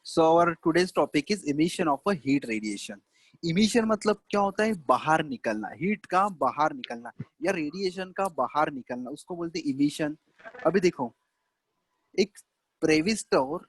So our today's topic is emission of a heat radiation. Emission मतलब क्या होता है? बाहर निकलना, हीट का बाहर निकलना या रेडिएशन का बाहर निकलना, उसको बोलते हैं इमिशन। अभी देखो, एक प्रेविस्टोर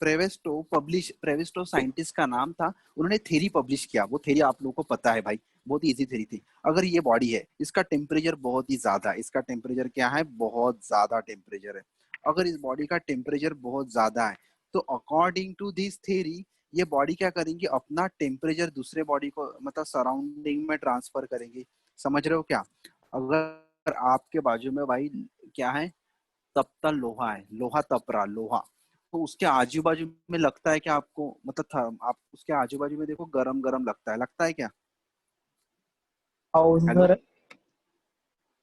प्रेविस्टो साइंटिस्ट का नाम था। उन्होंने थ्योरी पब्लिश किया। वो थ्योरी आप लोगों को पता है भाई, बहुत इजी थ्योरी थी। अगर ये बॉडी है, इसका टेम्परेचर बहुत ही ज्यादा है। इसका टेम्परेचर क्या है? बहुत ज्यादा टेम्परेचर है। अगर इस बॉडी का टेम्परेचर बहुत ज्यादा है तो अकॉर्डिंग टू दिस थ्योरी ये बॉडी क्या करेंगी? अपना टेम्परेचर दूसरे बॉडी को, मतलब सराउंडिंग में ट्रांसफर करेंगी। समझ रहे हो क्या? अगर आपके बाजू में भाई क्या है? तपता लोहा है, लोहा तप रहा लोहा, तो उसके आजू बाजू में लगता है कि आपको, मतलब आप उसके आजू बाजू में देखो, गरम गरम लगता है क्या? हेलो। सर।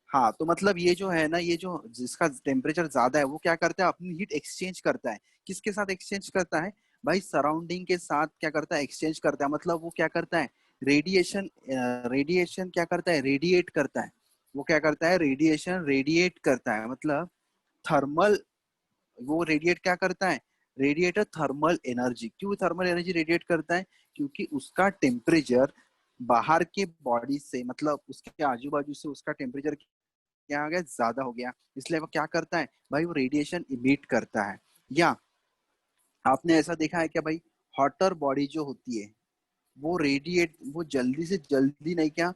हाँ, तो मतलब ये जो है ना, ये जो जिसका टेम्परेचर ज्यादा है वो क्या करता है? अपनी हीट एक्सचेंज करता है। किसके साथ एक्सचेंज करता है भाई? सराउंडिंग के साथ क्या करता है? एक्सचेंज करता है। मतलब वो क्या करता है? रेडिएशन रेडिएशन क्या करता है? रेडिएट करता है। वो क्या करता है? रेडिएशन रेडिएट करता है। मतलब थर्मल, वो रेडिएट क्या करता है? Radiator thermal energy. क्यों थर्मल एनर्जी रेडिएट करता है? क्योंकि उसका टेम्परेचर बाहर के बॉडी से, मतलब उसके आजू बाजू से उसका टेम्परेचर क्या हो गया? ज्यादा हो गया। इसलिए वो क्या करता है भाई? वो रेडिएशन इमिट करता है। या आपने ऐसा देखा है क्या भाई? हॉटर बॉडी जो होती है वो जल्दी से जल्दी नहीं क्या,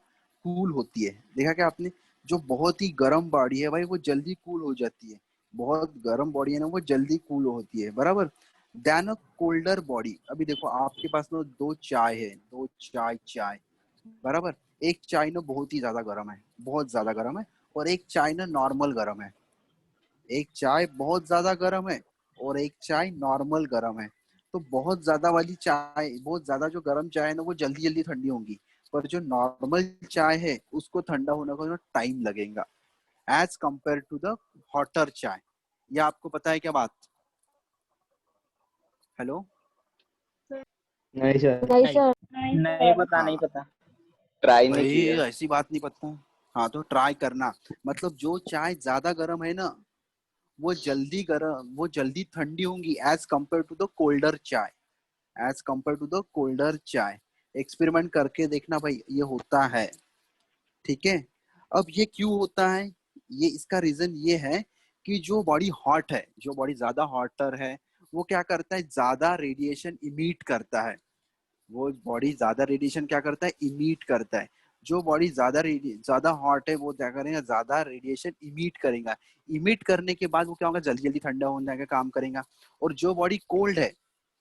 कूल होती है। देखा क्या आपने? जो बहुत ही गर्म बॉडी है भाई वो जल्दी कूल हो जाती है। बहुत गर्म बॉडी है ना, वो जल्दी कूल होती है, बराबर। Then a colder body. अभी देखो आपके पास ना दो चाय है, दो चाय चाय, बराबर। एक चाय ना बहुत ही ज्यादा गर्म है, बहुत ज्यादा गर्म है, और एक चाय ना नॉर्मल गर्म है। एक चाय बहुत ज्यादा गर्म है और एक चाय नॉर्मल गर्म है। तो बहुत ज्यादा वाली चाय, बहुत ज्यादा जो गर्म चाय है ना, वो जल्दी जल्दी ठंडी होंगी। पर जो नॉर्मल चाय है उसको ठंडा होने को टाइम लगेगा, as compare to the hotter chai. ये आपको पता है क्या बात? हेलो। नहीं सर। नहीं सर। नहीं पता, नहीं हाँ पता। ट्राई नहीं भाई, किया। ऐसी बात नहीं पता। हाँ तो ट्राई करना। मतलब जो चाय ज्यादा गर्म है ना, वो जल्दी ठंडी होंगी as compare to the colder chai, as compare to the colder chai. Experiment करके देखना भाई, ये होता है। ठीक है। अब ये क्यों होता है? ये इसका रीजन ये है कि जो बॉडी हॉट है, जो बॉडी ज्यादा हॉटर है, वो क्या करता है? ज्यादा रेडिएशन इमिट करता है। वो बॉडी ज्यादा रेडिएशन क्या करता है? इमिट करता है। जो बॉडी ज्यादा हॉट है वो क्या करेगा? ज्यादा रेडिएशन इमिट करेगा। इमिट करने के बाद वो क्या होगा? जल्दी जल्दी ठंडा होने का काम करेगा। और जो बॉडी कोल्ड है,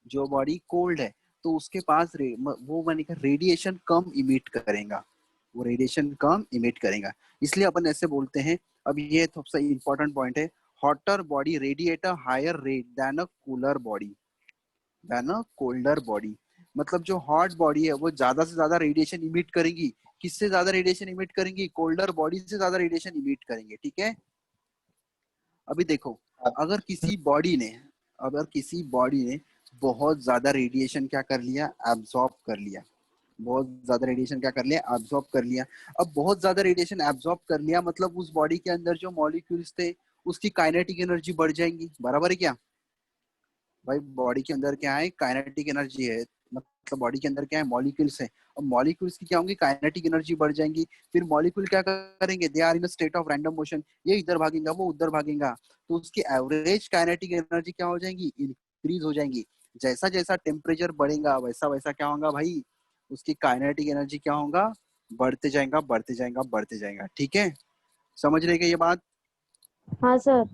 जो बॉडी कोल्ड है, तो उसके पास वो बनेगा रेडिएशन कम इमिट करेगा। वो रेडिएशन कम इमिट करेगा। इसलिए अपन ऐसे बोलते हैं। अब ये सबसे इंपॉर्टेंट पॉइंट है। Hotter body radiate a higher rate than a cooler body, then a colder body. मतलब जो हॉट बॉडी है वो ज्यादा से ज्यादा रेडिएशन इमिट करेगी। किससे ज्यादा रेडिएशन इमिट करेंगी? कोल्डर बॉडी से ज्यादा रेडिएशन इमिट करेंगे। ठीक है। अभी देखो, अगर किसी बॉडी ने अगर किसी बॉडी ने बहुत ज्यादा रेडिएशन क्या कर लिया? एब्जॉर्ब कर लिया। बहुत ज्यादा रेडिएशन क्या कर लिया? एब्जॉर्ब कर लिया। अब बहुत ज्यादा रेडिएशन एब्जॉर्ब कर लिया मतलब उस बॉडी के अंदर जो मॉलिक्यूल्स थे उसकी काइनेटिक एनर्जी बढ़ जाएंगी, बराबर है क्या? भाई बॉडी के अंदर क्या है? काइनेटिक एनर्जी है। मतलब बॉडी के अंदर क्या है? मॉलिक्यूल्स है। और मॉलिक्यूल्स की क्या होंगी? काइनेटिक एनर्जी बढ़ जाएंगी। फिर मॉलिक्यूल क्या करेंगे? They are in state of random motion. ये इधर भागेगा, वो उधर भागेगा। तो उसकी एवरेज काइनेटिक एनर्जी क्या हो जाएंगी? इंक्रीज हो जाएंगी। जैसा जैसा टेम्परेचर बढ़ेगा वैसा वैसा क्या होगा भाई? उसकी काइनेटिक एनर्जी क्या होगा? बढ़ते जाएगा, बढ़ते जाएगा, बढ़ते जाएगा। ठीक है। समझ रहे क्या ये बात? हाँ सर।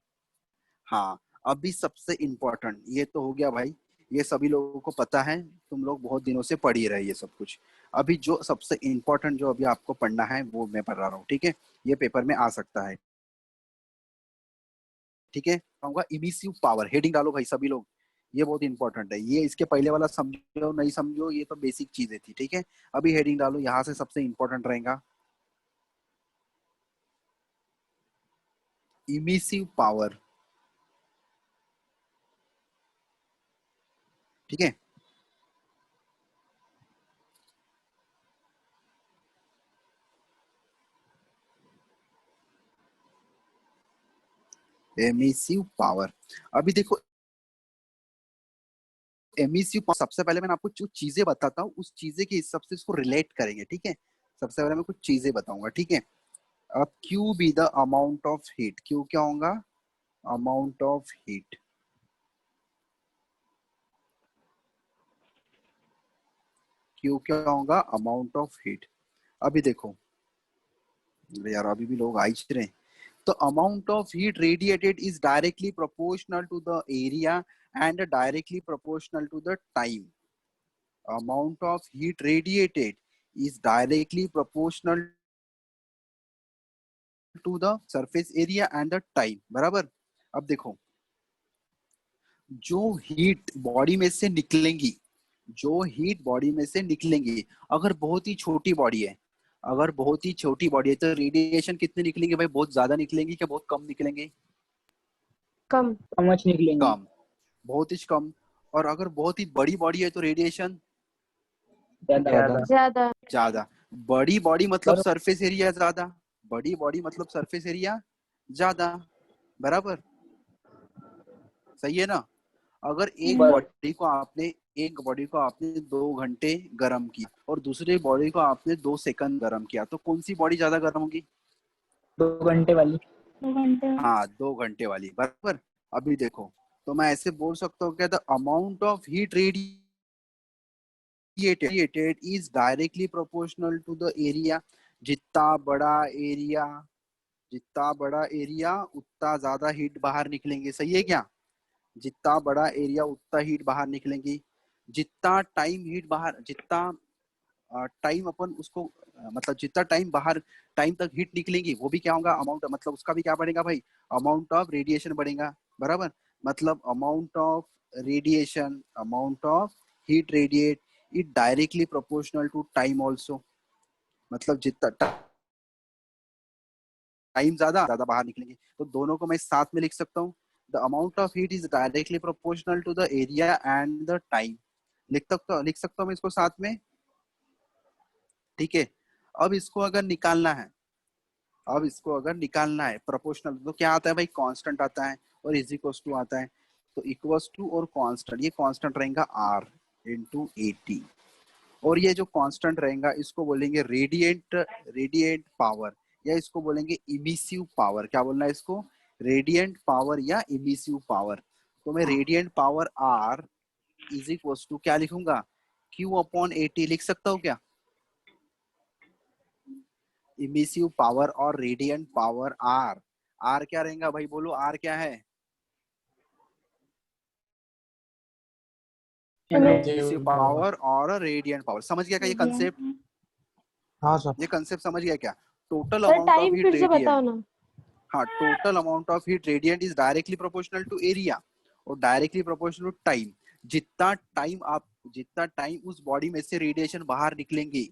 हाँ। अभी सबसे इम्पोर्टेंट ये तो हो गया भाई, ये सभी लोगों को पता है, तुम लोग बहुत दिनों से पढ़ ही रहे ये सब कुछ। अभी जो सबसे इम्पोर्टेंट जो अभी आपको पढ़ना है वो मैं पढ़ा रहा हूँ। ठीक है। ये पेपर में आ सकता है। ठीक है। कहूंगा इमिसिव पावर, हेडिंग डालो भाई सभी लोग। ये बहुत इंपॉर्टेंट है। ये इसके पहले वाला समझो नहीं समझो, ये तो बेसिक चीजें थी। ठीक है। अभी हेडिंग डालो, यहाँ से सबसे इंपॉर्टेंट रहेगा इमिसिव पावर। ठीक है। Emissive power. अभी देखो, एमिसिव, सबसे पहले मैंने आपको जो चीजें बताता हूँ उस चीजें के हिसाब से इसको रिलेट करेंगे, ठीक है। सबसे पहले मैं कुछ चीजें बताऊंगा, ठीक है। अब Q be the amount of heat, Q क्या होगा, अमाउंट ऑफ हीट, क्यू क्या होगा, अमाउंट ऑफ हीट। अभी देखो, अरे यार अभी भी लोग आ ही रहे हैं। तो amount of heat radiated is directly proportional to the area and directly proportional to the time. amount of heat radiated is directly proportional to the surface area and the time, बराबर। अब देखो, जो हीट बॉडी में से निकलेंगी, जो heat body में से निकलेंगी, अगर बहुत ही छोटी बॉडी है, अगर बहुत ही छोटी बॉडी है तो रेडिएशन कितने निकलेंगे भाई, बहुत ज्यादा निकलेंगे क्या बहुत कम निकलेंगे, कम। समझ निकलेंगे। कम, बहुत ही कम। और अगर बहुत ही बड़ी बॉडी है तो रेडिएशन ज्यादा। ज्यादा। ज्यादा। बड़ी बॉडी मतलब पर सरफेस एरिया ज्यादा, बड़ी बॉडी मतलब सरफेस एरिया ज्यादा, बराबर, सही है ना। अगर एक पर बॉडी को आपने, एक बॉडी को आपने 2 घंटे गर्म किया और दूसरी बॉडी को आपने 2 सेकंड गर्म किया, तो कौन सी बॉडी ज्यादा गर्म होगी, 2 घंटे वाली। 2 घंटे। हाँ 2 घंटे वाली, बराबर। अभी देखो, तो मैं ऐसे बोल सकता हूँ क्या, the amount of heat radiated is directly proportional to the area। जितना बड़ा एरिया, जितना बड़ा एरिया उतना ज्यादा हीट बाहर निकलेंगे, सही है क्या। जितना बड़ा एरिया उतना हीट बाहर निकलेंगी। जितना टाइम हीट बाहर, जितना टाइम अपन उसको मतलब जितना टाइम बाहर, टाइम तक हीट निकलेंगी वो भी क्या होगा, अमाउंट, मतलब उसका भी क्या बढ़ेगा भाई, अमाउंट ऑफ रेडिएशन बढ़ेगा, बराबर। मतलब amount of radiation, amount of heat radiate it directly proportional to time also. मतलब जितना टाइम ज्यादा ज्यादा बाहर निकलेंगे, तो दोनों को मैं साथ में लिख सकता हूँ। The amount of heat is directly proportional to the area and the time. लिख सकता हूँ मैं इसको साथ में, ठीक है। अब इसको अगर निकालना है, अब इसको अगर निकालना है प्रोपोर्शनल, तो क्या आता है भाई, कांस्टेंट आता है और इज इक्वल टू आता है। तो इक्वल टू और कांस्टेंट, ये कांस्टेंट रहेगा आर इंटू 80, और ये जो कांस्टेंट रहेगा इसको बोलेंगे रेडिएंट, रेडिएंट पावर, या इसको बोलेंगे इमिसिव पावर। क्या बोलना है इसको, रेडिएंट पावर या इमिसिव पावर। तो मैं radiant power R is equal to क्या लिखूंगा, क्यू अपॉन 80 लिख सकता हूँ क्या। इमिसिव पावर और रेडिएंट पावर आर, आर क्या रहेगा भाई, बोलो आर क्या है, इमिसिव पावर और रेडिएंट पावर। समझ गया क्या ये कंसेप्ट, हाँ सर। ये कंसेप्ट समझ गया क्या। Total sir amount of time heat फिर से बताओ रेडिएंट, ना। हाँ total amount of heat radiant is directly proportional to area और डायरेक्टली प्रोपोर्शनल टू टाइम। जितना टाइम आप, जितना टाइम उस बॉडी में से रेडिएशन बाहर निकलेंगे,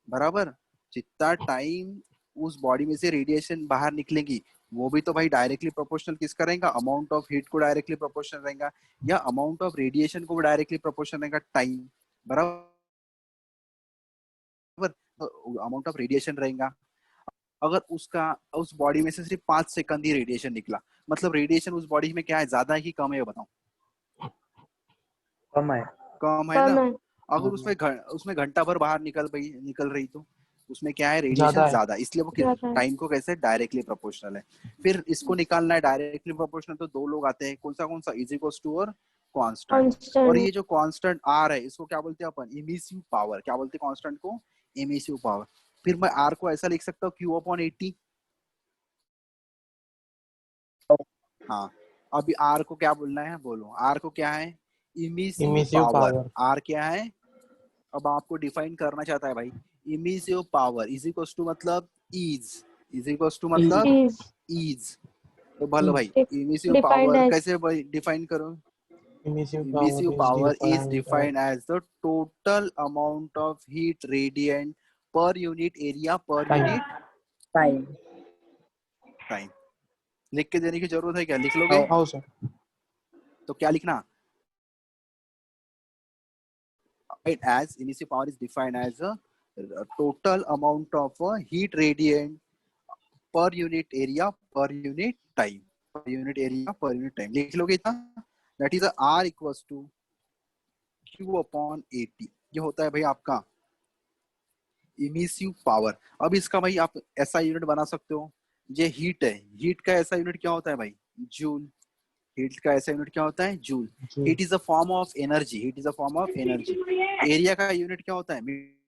बराबर, जितना टाइम उस बॉडी में से रेडिएशन बाहर निकलेंगी वो भी तो भाई डायरेक्टली प्रोपोर्शनल किसका रहेगा, अमाउंट ऑफ हीट को डायरेक्टली प्रोपोर्शनल रहेगा, या अमाउंट ऑफ रेडिएशन को डायरेक्टली प्रोपोर्शनल रहेगा टाइम, बराबर। अमाउंट ऑफ रेडिएशन रहेगा, अगर उसका उस बॉडी में से सिर्फ 5 सेकंड ही रेडिएशन निकला, मतलब रेडिएशन उस बॉडी में क्या है, ज्यादा है कि कम है, बताओ। कम है। कम है कम ना। है। अगर उसमें घंटा भर बाहर निकल रही तो उसमें क्या है, रेडिएशन ज्यादा है। ज्यादा, इसलिए वो ज्यादा है। टाइम को कैसे डायरेक्टली प्रोपोर्शनल है। फिर इसको निकालना है डायरेक्टली प्रोपोर्शनल, तो दो लोग आते हैं, कौन सा इज इक्वल टू और कांस्टेंट। और ये कांस्टेंट। जो कांस्टेंट आर है इसको क्या बोलते हैं अपन, इमिसिव पावर। क्या बोलते हैं कांस्टेंट को, इमिसिव पावर। फिर मैं आर को ऐसा लिख सकता हूँ क्यू अपॉन 80। हाँ, अभी आर को क्या बोलना है, बोलो आर को क्या है, emissive emissive power. Power. R क्या है, अब आपको डिफाइन करना चाहता है भाई, emissive power is equal to मतलब इज, इज इक्वल टू मतलब इज इज। तो भलो भाई, इमिसिव डिफाइंड पावर एज। कैसे डिफाइन करो, emissive emissive power is power defined as the total amount of heat radiant per unit area per time. Unit time. Time. लिख के देने की जरूरत है क्या, लिख लोगे। हाँ सर। तो क्या लिखना, as emission power is defined as a total amount of heat radiant per unit area per unit time, per unit area per unit time लिख लोगे इतना, that is R equals to Q upon AT, ये होता है भाई आपका emissive power. अब इसका भाई आप ऐसा यूनिट बना सकते हो, ये हीट है, हीट का ऐसा यूनिट क्या होता है भाई, जूल। हीट का ऐसा यूनिट क्या होता है, जूल। जी heat is a form of energy, heat is a form of energy. Area का यूनिट क्या होता है, मीटर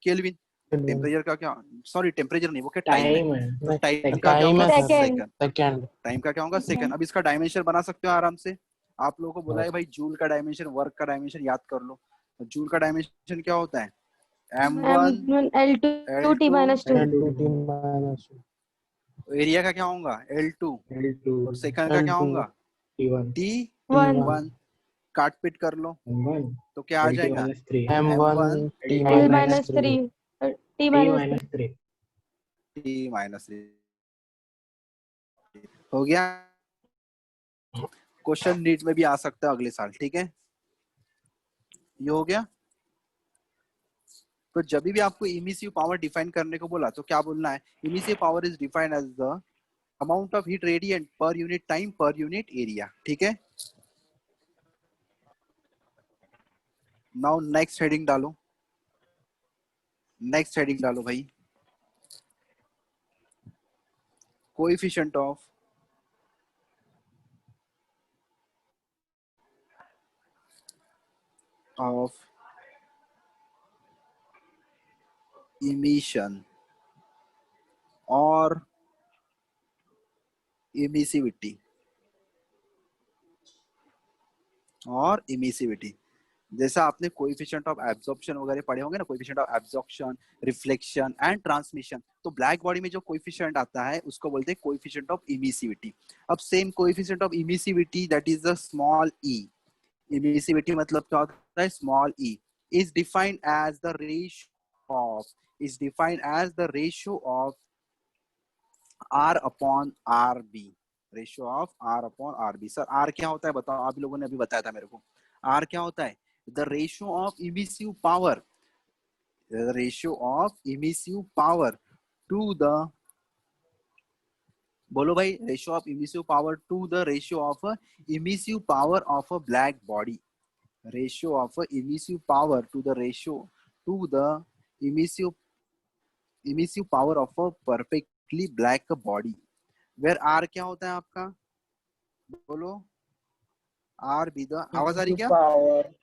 केल्विन। केल्विन टेम्परेचर का क्या, सॉरी टेम्परेचर नहीं, वो क्या टाइम है, टाइम है तो टाइम का क्या टाइम होगा, है sir, second. Second. Second. Time का क्या होगा, सेकंड। अब इसका डायमेंशन बना सकते हो आराम से। आप लोगों को बोला है भाई जूल का डायमेंशन, वर्क का डायमेंशन याद कर लो। तो जूल का डायमेंशन क्या होता है, M1 M1 L2 T L2 minus 2। L2 T minus area का क्या होगा L2, L2 और सेकंड का क्या L2 होगा T1 1 T1 T1। काट पीट कर लो M1 तो क्या आ L2 जाएगा, minus 3 M1 M1 T L L minus minus 3 3 T T minus 3। minus 3 T minus, हो गया। क्वेश्चन नीट में भी आ सकता है अगले साल, ठीक है, ये हो गया। तो जब भी आपको इमिसिव पावर डिफाइन करने को बोला तो क्या बोलना है, emissive power is defined as the amount of heat radiant per unit time per unit area, ठीक है। नाउ नेक्स्ट हेडिंग डालो, नेक्स्ट हेडिंग डालो भाई, कोएफिशिएंट ऑफ इमिशन और इमिसिविटी, और इमिसिविटी। जैसा आपने कोएफिशिएंट ऑफ एब्जॉर्प्शन वगैरह पढ़े होंगे ना, coefficient of absorption, reflection and transmission, तो ब्लैक बॉडी में जो कोएफिशिएंट आता है उसको बोलते हैं कोएफिशिएंट ऑफ इमिसिविटी। अब same coefficient of emissivity that is the small e, emissivity मतलब क्या होता है, small e, is defined as the ratio of, is defined as the ratio of R upon R B, ratio of R upon R B. Sir R क्या होता है बताओ, आप लोगों ने अभी बताया था मेरे को, R क्या होता है, the ratio of emissive power, the ratio of emissive power to the, बोलो भाई, ratio of emissive power to the ratio of emissive power of a black body, ratio of emissive power to the ratio to the emissive emissive power of a perfectly black body, where R क्या होता है आपका, बोलो, R be the, आवाज आ रही क्या, power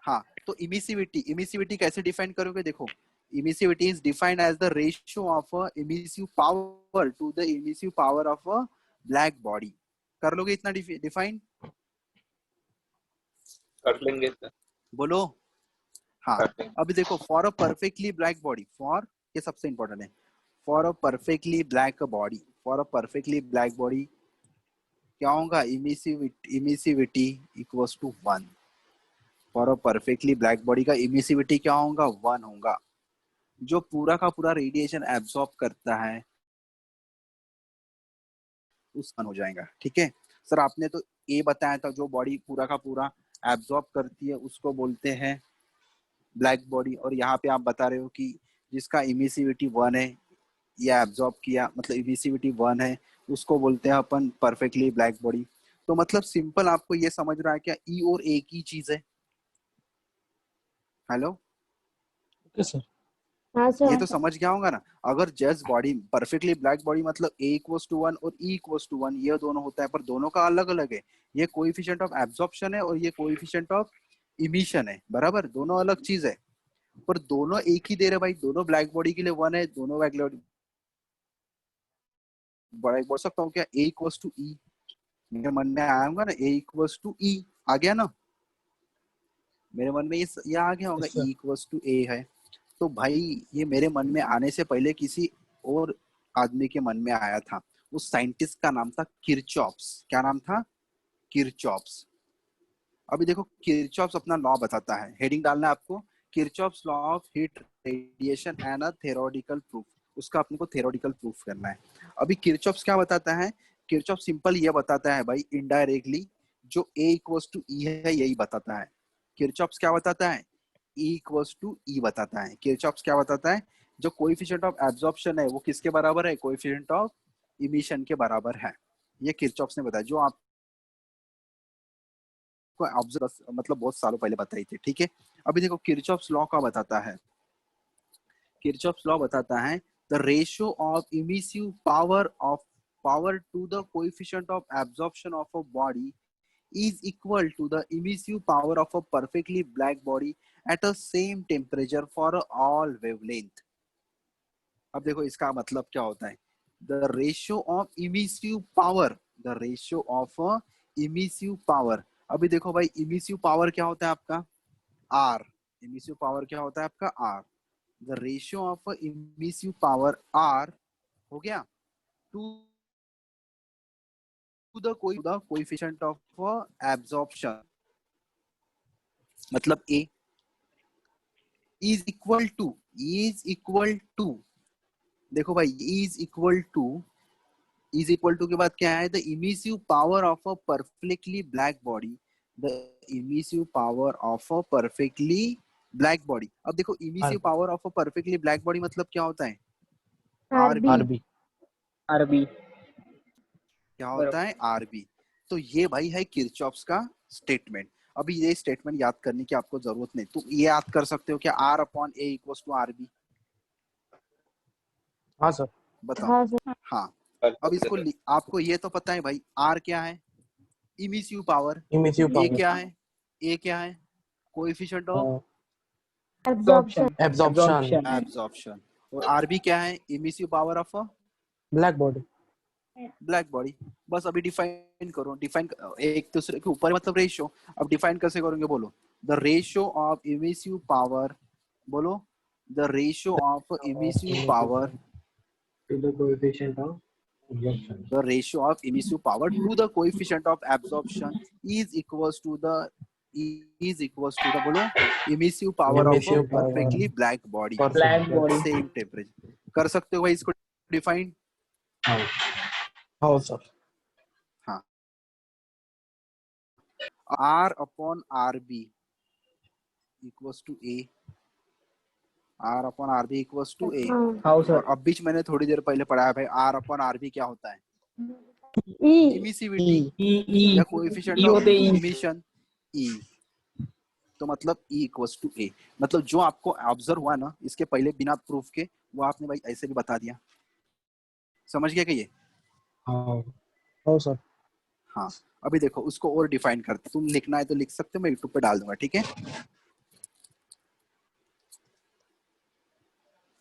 हाँ। तो इमिसिविटी, इमिसिविटी कैसे डिफाइन करोगे, देखो, emissivity is defined as the ratio of emissive power to the emissive power of a black body. कर लोगे इतना डिफाइन, कर लेंगे सर, बोलो, हाँ। कर लेंगे। अभी देखो, for a perfectly black body, for, ये सबसे इंपॉर्टेंट है, for a perfectly black body, for a perfectly black body क्या होगा, emissivity equals to 1, for a perfectly black body का इमिसिविटी क्या होगा, 1 होगा। जो पूरा का पूरा रेडिएशन एब्सॉर्ब करता है उस हो जाएगा, ठीक है। सर आपने तो ए बताया था, जो बॉडी पूरा का पूरा एब्सॉर्ब करती है उसको बोलते हैं ब्लैक बॉडी, और यहाँ पे आप बता रहे हो कि जिसका इमिसिविटी 1 है या एब्सॉर्ब किया मतलब इमिसिविटी 1 है, उसको बोलते हैं अपन परफेक्टली ब्लैक बॉडी। तो मतलब सिंपल आपको ये समझ रहा है क्या, ई और ए की चीज है, हेलो, ओके सर। हाँ ये सर। तो समझ गया होगा ना। अगर just body perfectly black body मतलब ए इक्वल्स टू 1 और ई इक्वल्स टू 1, ये दोनों होता है, पर दोनों का अलग अलग है। ये कोएफिशिएंट ऑफ एब्जॉर्प्शन है और ये कोएफिशिएंट ऑफ इमिशन है, बराबर, दोनों अलग चीज है, पर दोनों एक ही दे रहे भाई, दोनों ब्लैक बॉडी के लिए 1 है, दोनों ब्लैक बॉडी, बोल सकता हूँ क्या, ए इक्वल्स टू ई, मेरे मन में आया होगा ना, ए इक्वल्स टू ई आ गया ना, मेरे मन में ये आ गया होगा, yes sir. E equals to a है। तो भाई ये मेरे मन में आने से पहले किसी और आदमी के मन में आया था, उस साइंटिस्ट का नाम था किरचॉफ्स, क्या नाम था, किरचॉफ्स। अभी देखो किरचॉफ्स अपना लॉ बताता है, हेडिंग डालना है आपको, Kirchhoff's law of heat radiation and a theoretical proof, उसका अपने को थ्योरेटिकल प्रूफ करना है। अभी किरचॉफ्स क्या बताता है, किरचॉफ सिंपल ये बताता है भाई, इनडायरेक्टली जो ए इक्वल्स टू ई है यही बताता है। किरचॉफ्स क्या बताता है, E इक्वल्स टू ई बताता है। किरचॉफ्स क्या बताता है, जो कोएफिशिएंट ऑफ एब्जॉर्प्शन है वो किसके बराबर है, कोएफिशिएंट ऑफ इमिशन के बराबर है, ये किरचॉफ्स ने बताया। जो आपको आपको ऑब्जर्व मतलब बहुत सालों पहले बताई थी, ठीक है। अभी देखो किरचॉफ्स लॉ का बताता है, किरचॉफ्स लॉ बताता है the ratio of emissive power to the coefficient of absorption of a body is equal to the emissive power of a perfectly black body at a same temperature for all wavelength. अब देखो इसका मतलब क्या होता है, the ratio of emissive power, the ratio of emissive power. अभी देखो भाई इमिसिव पावर क्या होता है आपका आर, इमिसिव पावर क्या होता है आपका R, the ratio of emissive power R हो गया to the coefficient of absorption मतलब ए इज इक्वल टू देखो भाई इज इक्वल टू के बाद क्या है, the emissive power of a perfectly black body, the emissive power of a perfectly black body. अब देखो emissive power of a perfectly black body मतलब क्या होता है, आरबी। आरबी। आरबी क्या होता है आरबी। तो ये भाई है किरचॉफ्स का स्टेटमेंट। अभी ये स्टेटमेंट याद करने की आपको जरूरत नहीं, तो ये याद कर सकते हो क्या R upon A equals to RB. हाँ सर। बताओ। हाँ सर। हाँ अब इसको आपको ये तो पता है भाई आर क्या है, इमिसिव पावर, इमिसिव ए पावर। क्या है, ए क्या है coefficient of absorption. Absorption. Absorption, और आरबी क्या है emissive power of black body. Black body. बस अभी डिफाइन करो, डिफाइन एक दूसरे के ऊपर मतलब रेशियो। अब डिफाइन कैसे करोगे बोलो, the ratio of emissive power, बोलो the ratio of emissive power, to the coefficient of absorption. the ratio of emissive power to the coefficient of absorption is equals to the बोलो emissive power of a Emissive power. perfectly black body black at body same temperature। कर सकते हो भाई इसको define. हाँ। हाँ sir. हाँ R upon RB equals to A, R upon RB equals to A। हाँ और सर अब बीच मैंने थोड़ी देर पहले पढ़ाया भाई R upon RB क्या होता है, ई। इमिसिविटी ई ई या कोएफिशिएंट ई ऑफ होते ई इमिशन E। तो मतलब E इक्वल्स टू A, मतलब जो आपको ऑब्जर्व हुआ ना इसके पहले बिना प्रूफ के, वो आपने भाई ऐसे भी बता दिया। समझ गया क्या ये। हाँ। हाँ सर। हाँ अभी देखो उसको और डिफाइन करते, तुम लिखना है तो लिख सकते हो, मैं यूट्यूब पे डाल दूंगा, ठीक है।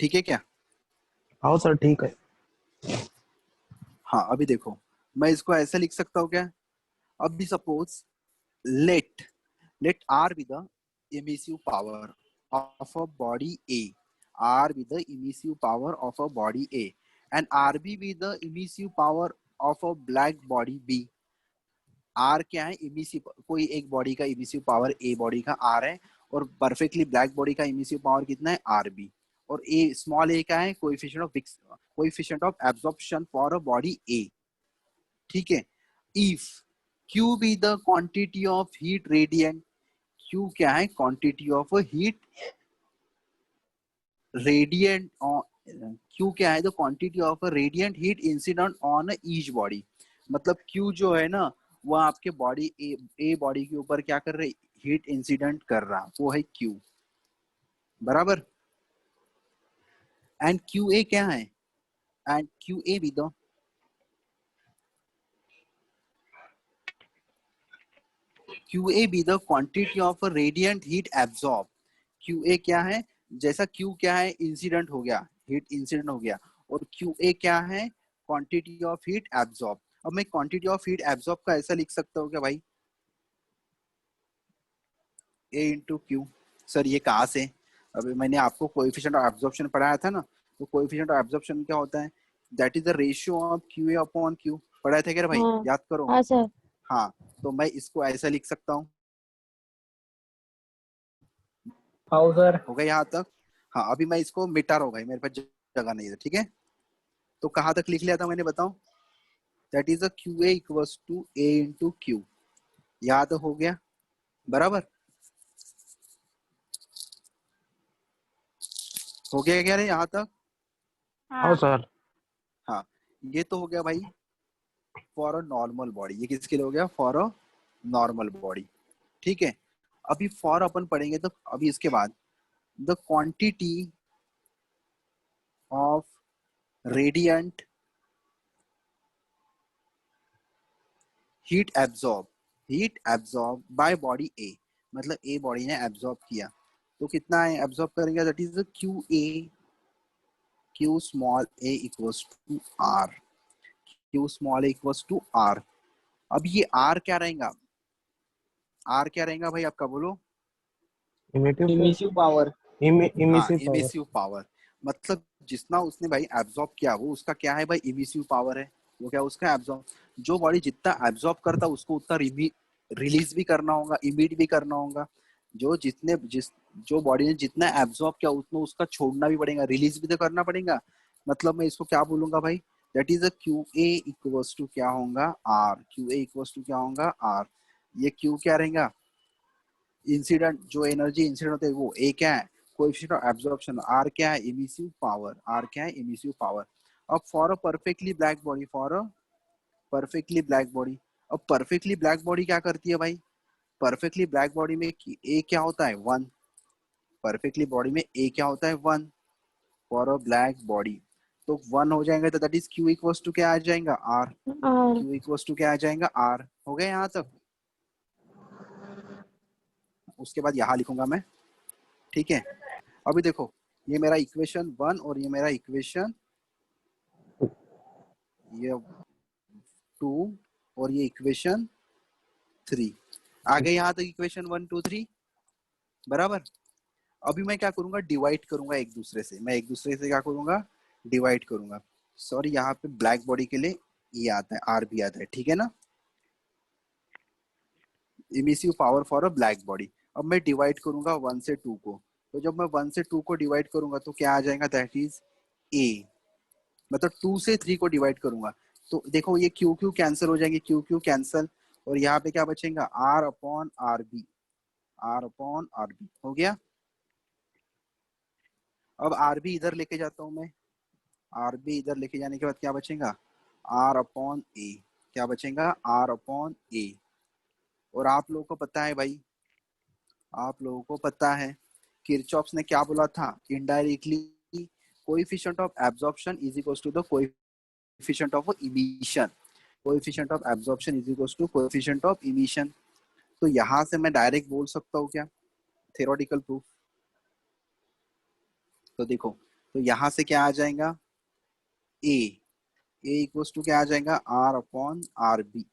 ठीक है क्या। हाँ सर ठीक है। हाँ अभी देखो मैं इसको ऐसा लिख सकता हूँ क्या, अभी suppose let let R be the emissive power of a body A, R be the emissive power of a body A, and RB be the emissive power of a black body B। R क्या है emissive, कोई एक body का emissive power A body का R है, और perfectly black body का emissive power कितना है RB, और A स्मॉल a क्या है coefficient of absorption for a body A। ठीक है। If Q be the quantity of heat radiant, Q क्या है quantity of heat radiant, Q क्या है the quantity of radiant heat incident on each body. मतलब Q जो है ना वो आपके बॉडी ए बॉडी के ऊपर क्या कर रही, हीट इंसिडेंट कर रहा, वो है Q बराबर। एंड QA क्या है, एंड QA भी दो, QA be the quantity of a radiant heat absorbed। QA क्या है, जैसा Q क्या है इंसिडेंट हो गया, हीट इंसिडेंट हो गया, और QA क्या है क्वांटिटी ऑफ हीट एब्जॉर्ब। अब मैं क्वांटिटी ऑफ हीट एब्जॉर्ब का ऐसा लिख सकता हूँ क्या भाई, A इंटू क्यू। सर ये कहाँ से, अभी मैंने आपको कोएफिशिएंट ऑफ एब्जॉर्प्शन पढ़ाया था ना, तो कोएफिशिएंट ऑफ एब्जॉर्प्शन क्या होता है, that is the ratio of QA upon Q। पढ़ाया था क्या भाई, हाँ याद करो। हाँ सर। हाँ तो मैं इसको ऐसा लिख सकता हूँ, हाँ सर हो गया यहाँ तक। हाँ अभी मैं इसको मिटा रहा हूँ भाई, मेरे पास जगह नहीं है, ठीक है। तो कहाँ तक लिख लिया था मैंने बताओ, that is a QA equals to A into Q। याद हो गया बराबर, हो गया क्या रे यहाँ तक। हाँ सर। हाँ ये तो हो गया भाई फॉर अ नॉर्मल बॉडी, ये किसके लिए हो गया, फॉर अ नॉर्मल बॉडी। ठीक है। अभी फॉर अपन पढ़ेंगे तो अभी इसके बाद the quantity of radiant heat absorb by body a, मतलब ए बॉडी ने एब्जॉर्ब किया तो कितना है एब्जॉर्ब करेंगे, that is Q A, Q small A equals to R, Q small A equals to R. अब ये आर क्या रहेगा, आर क्या रहेगा भाई आपका बोलो। इमिटिव इमिसिव पावर। हाँ इमिसिव पावर। इमिसिव पावर, मतलब जितना उसने भाई एब्जॉर्ब किया वो उसका क्या है भाई, इमिसिव पावर है। वो क्या उसका एब्जॉर्ब, जो बॉडी जितना एब्जॉर्ब करता उसको उतना रिलीज भी करना होगा, इमिट भी करना होगा। जो बॉडी ने जितना एब्जॉर्ब किया उतना उसका छोड़ना भी पड़ेगा, रिलीज भी तो करना पड़ेगा। मतलब मैं इसको क्या बोलूंगा भाई, that is a Q A equals to क्या होगा R, Q A equals to क्या होगा आर। ये क्यू क्या रहेगा, इंसिडेंट जो एनर्जी इंसिडेंट होते हैं वो ए क्या है, कोएफिशिएंट ऑफ एब्जॉर्प्शन, आर क्या है इमिसिव पावर, आर क्या है इमिसिव पावर। अब for a perfectly black body, for a perfectly black body, अब परफेक्टली ब्लैक बॉडी क्या करती है भाई, परफेक्टली ब्लैक बॉडी में ए क्या होता है वन, परफेक्टली बॉडी में ए क्या होता है one for a black body. तो वन हो जाएगा तो that is Q equals to क्या आ जाएगा R, R. Q equals to क्या आ जाएगा आर। हो गया यहाँ तक। उसके बाद यहाँ लिखूंगा मैं, ठीक है। अभी देखो ये मेरा इक्वेशन वन और ये मेरा इक्वेशन ये टू और ये इक्वेशन थ्री, आ गए यहाँ तक इक्वेशन वन टू थ्री बराबर। अभी मैं क्या करूंगा, डिवाइड करूंगा एक दूसरे से, मैं एक दूसरे से क्या करूंगा डिवाइड करूंगा। सॉरी यहाँ पे ब्लैक बॉडी के लिए ये आता है आर भी आता है, ठीक है ना, emissive power for a black body. अब मैं डिवाइड करूंगा वन से टू को, तो जब मैं वन से टू को डिवाइड करूंगा तो क्या आ जाएगा, दैट इज ए। मतलब टू से थ्री को डिवाइड करूंगा तो देखो ये क्यू क्यू कैंसिल हो जाएंगे, क्यू क्यू कैंसिल, और यहाँ पे क्या बचेगा R upon R B, R upon R B हो गया। अब आर बी इधर लेके जाता हूँ मैं, आर बी इधर लेके जाने के बाद क्या बचेगा आर अपॉन ए, क्या बचेगा आर अपॉन ए। और आप लोगों को पता है भाई, आप लोगों को पता है किरचॉफ्स ने क्या बोला था indirectly, coefficient of absorption is equal to the coefficient of emission, coefficient of absorption is equal to coefficient of emission. तो यहाँ से मैं डायरेक्ट बोल सकता हूँ क्या, थ्योरेटिकल प्रूफ। तो देखो तो यहाँ से क्या आ जाएगा ए, ए इक्वल्स टू क्या आ जाएगा R upon R B,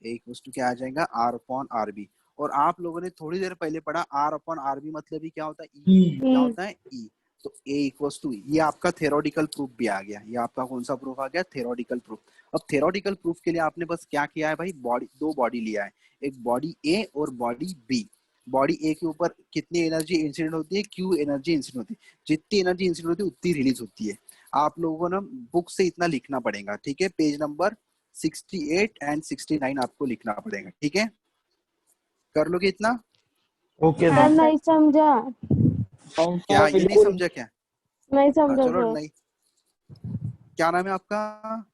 A equals to क्या आ जाएगा आर अपॉन आर बी। और आप लोगों ने थोड़ी देर पहले पढ़ा आर अपॉन आर बी मतलब ही क्या होता है ई, क्या E. होता है ई। तो ए इक्वल्स टू, ये आपका थ्योरेटिकल प्रूफ भी आ गया, ये आपका कौन सा प्रूफ आ गया थ्योरेटिकल प्रूफ। अब थ्योरेटिकल प्रूफ के लिए आपने बस क्या किया है भाई, बॉडी दो बॉडी लिया है, एक बॉडी ए और बॉडी बी। बॉडी ए के ऊपर कितनी एनर्जी इंसिडेंट होती है, क्यू एनर्जी इंसिडेंट होती है, जितनी एनर्जी इंसिडेंट होती है उतनी रिलीज होती है। आप लोगों को ना बुक से इतना लिखना पड़ेगा, ठीक है, पेज नंबर 68 एंड 69 आपको लिखना पड़ेगा, ठीक है, कर लोगे इतना। Okay sir sir. नहीं समझा, क्या हाँ ये नहीं बिल्कुल। समझा क्या, नहीं हाँ समझा चलो सर। नहीं, क्या नाम है आपका,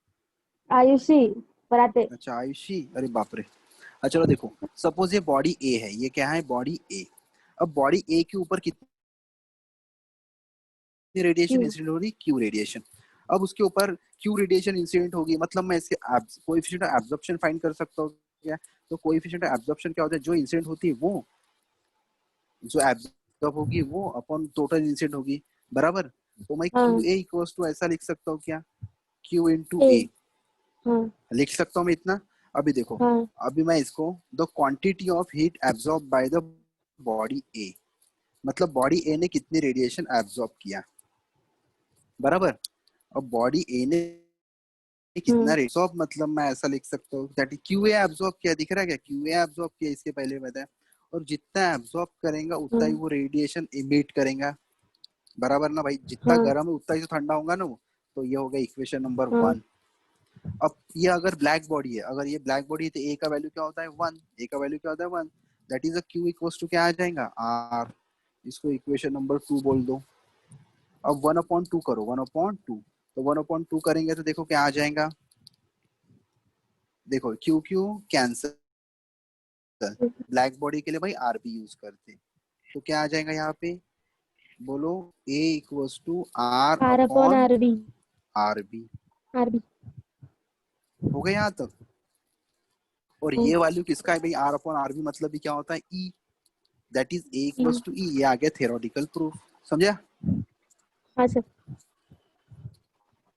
आयुषी पराते। अच्छा आयुषी, अरे बाप रे। अच्छा चलो देखो, सपोज ये बॉडी ए है, ये क्या है बॉडी ए। अब बॉडी ए के ऊपर कितनी रेडिएशन Q. इंसिडेंट हो रही, क्यू रेडिएशन। अब उसके ऊपर क्यू रेडिएशन इंसिडेंट होगी, मतलब मैं इसके कोएफिशिएंट ऑफ एब्जॉर्प्शन फाइंड कर सकता हूँ क्या। तो कोएफिशिएंट ऑफ एब्जॉर्प्शन क्या होता है, जो इंसिडेंट होती है वो, जो एब्जॉर्ब होगी वो अपॉन टोटल इंसिडेंट होगी बराबर। तो मैं क्यू हाँ ए इक्वल्स टू ऐसा लिख सकता हूँ क्या, क्यू इंटू A. ए हाँ लिख सकता हूँ मैं इतना। अभी देखो, हाँ अभी मैं इसको the quantity of heat absorb by the body a, मतलब बॉडी ए ने कितनी रेडिएशन एब्जॉर्ब किया बराबर। अब बॉडी ए ने कितना हाँ एब्जॉर्ब, मतलब मैं ऐसा लिख सकता हूँ दैट क्यू ए एब्जॉर्ब किया, दिख रहा है क्या, क्यू ए एब्जॉर्ब किया इसके पहले बताया। और जितना एब्जॉर्ब करेगा उतना ही हाँ वो रेडिएशन इमिट करेगा बराबर ना भाई, जितना हाँ गर्म है उतना ही तो ठंडा होगा ना वो। तो ये हो गया इक्वेशन नंबर हाँ वन। अब ये अगर ब्लैक बॉडी है, अगर ये ब्लैक बॉडी है तो ए का वैल्यू क्या होता है वन, ए का वैल्यू क्या होता है one, that is a Q equals to क्या आ जाएगा आर। इसको इक्वेशन नंबर टू बोल दो। अब वन अपॉन टू करो, वन अपॉन टू, तो वन अपॉन टू करेंगे तो देखो क्या आ जाएगा, देखो Q Q cancel, black body के लिए भाई आरबी यूज करते हैं। तो क्या आ जाएगा यहाँ पे, बोलो A equals to R R upon upon RB. RB। RB. हो गया यहाँ तक। और ये वैल्यू किसका है भाई, R अपॉन RB मतलब भी क्या होता है, E, that is A equals to E। ये आ गया थ्योरेटिकल प्रूफ, समझा। हाँ सर.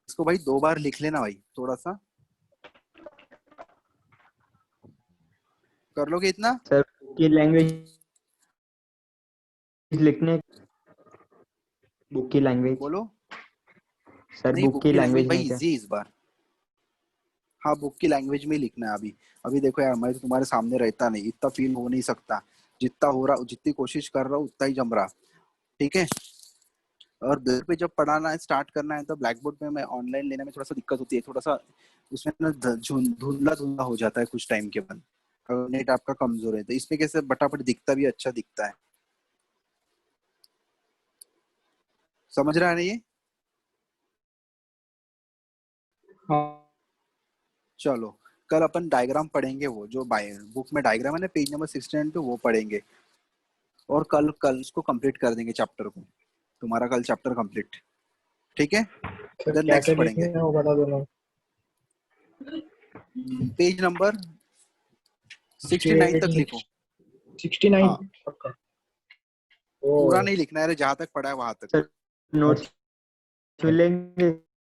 इसको भाई 2 बार लिख लेना भाई, थोड़ा सा कर लोगे इतना। सर की लैंग्वेज लिखने, बुक की लैंग्वेज बोलो सर, नहीं, बुक की लैंग्वेज भाई में क्या? इजी इस बार। हाँ बुक की लैंग्वेज में ही लिखना है अभी। अभी देखो यार, मैं तो तुम्हारे सामने रहता नहीं, इतना फील हो नहीं सकता। जितना हो रहा, जितनी कोशिश कर रहा हूँ उतना ही जम रहा, ठीक है। और घर पे जब पढ़ाना है, स्टार्ट करना है, तो ब्लैक बोर्ड में मैं ऑनलाइन लेने में थोड़ा सा दिक्कत होती है, थोड़ा सा उसमें ना धुंधला धुंधला हो जाता है कुछ टाइम के बाद, अगर नेट आपका कमजोर है। तो इसमें कैसे बटाबट दिखता भी अच्छा दिखता है, समझ रहा है ना ये। हाँ चलो कल अपन डायग्राम पढ़ेंगे, वो जो बुक में डायग्राम है ना पेज नंबर 69 पे, वो पढ़ेंगे। और कल कल उसको कंप्लीट कर देंगे चैप्टर को, तुम्हारा कल चैप्टर कंप्लीट, ठीक है। सर, देन क्या क्या नेक्स्ट लिखने पढ़ेंगे हैं वो बता दो ना। पेज नंबर 69 तक लिखो। 69 हाँ पक्का। पूरा ओ नहीं लिखना है, जहां तक पढ़ा है वहां तक। सर नोट्स मिलेंगे?